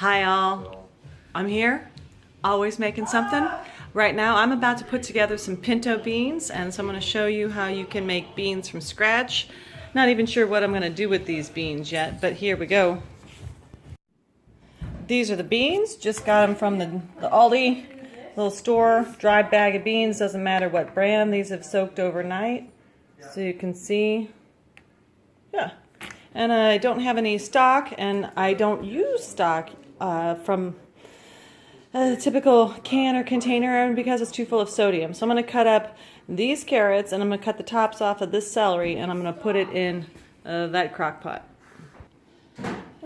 Hi all, I'm here, always making something. Right now I'm about to put together some pinto beans, and so I'm going to show you how you can make beans from scratch. Not even sure what I'm going to do with these beans yet, but here we go. These are the beans, just got them from the Aldi little store, dried bag of beans, doesn't matter what brand. These have soaked overnight, so you can see. Yeah. And I don't have any stock, and I don't use stock from a typical can or container because it's too full of sodium. So I'm going to cut up these carrots, and I'm going to cut the tops off of this celery, and I'm going to put it in that crock pot.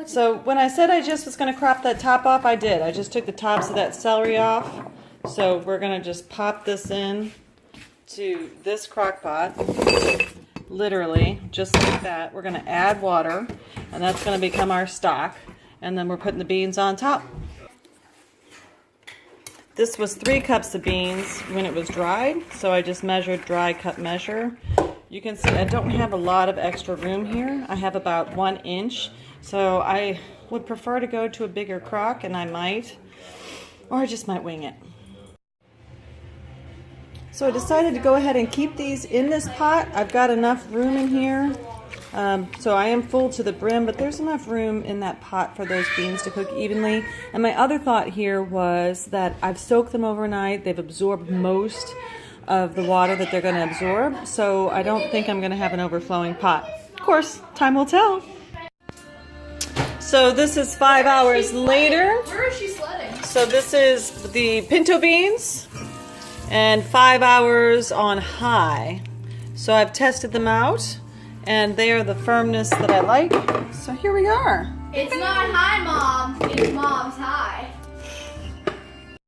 So when I said I just was going to crop that top off, I did. I just took the tops of that celery off. So we're going to just pop this in to this crock pot. Literally, just like that. We're going to add water, and that's going to become our stock. And then we're putting the beans on top. This was 3 cups of beans when it was dried, so I just measured dry cup measure. You can see I don't have a lot of extra room here. I have about 1 inch, so I would prefer to go to a bigger crock, and I might, or I just might wing it. So I decided to go ahead and keep these in this pot. I've got enough room in here. So I am full to the brim, but there's enough room in that pot for those beans to cook evenly. And my other thought here was that I've soaked them overnight. They've absorbed most of the water that they're going to absorb. So I don't think I'm going to have an overflowing pot. Of course, time will tell. So this is 5 hours later. Where is she sledding? So this is the pinto beans. And 5 hours on high. So I've tested them out, and they are the firmness that I like. So here we are. It's not high, Mom. It's Mom.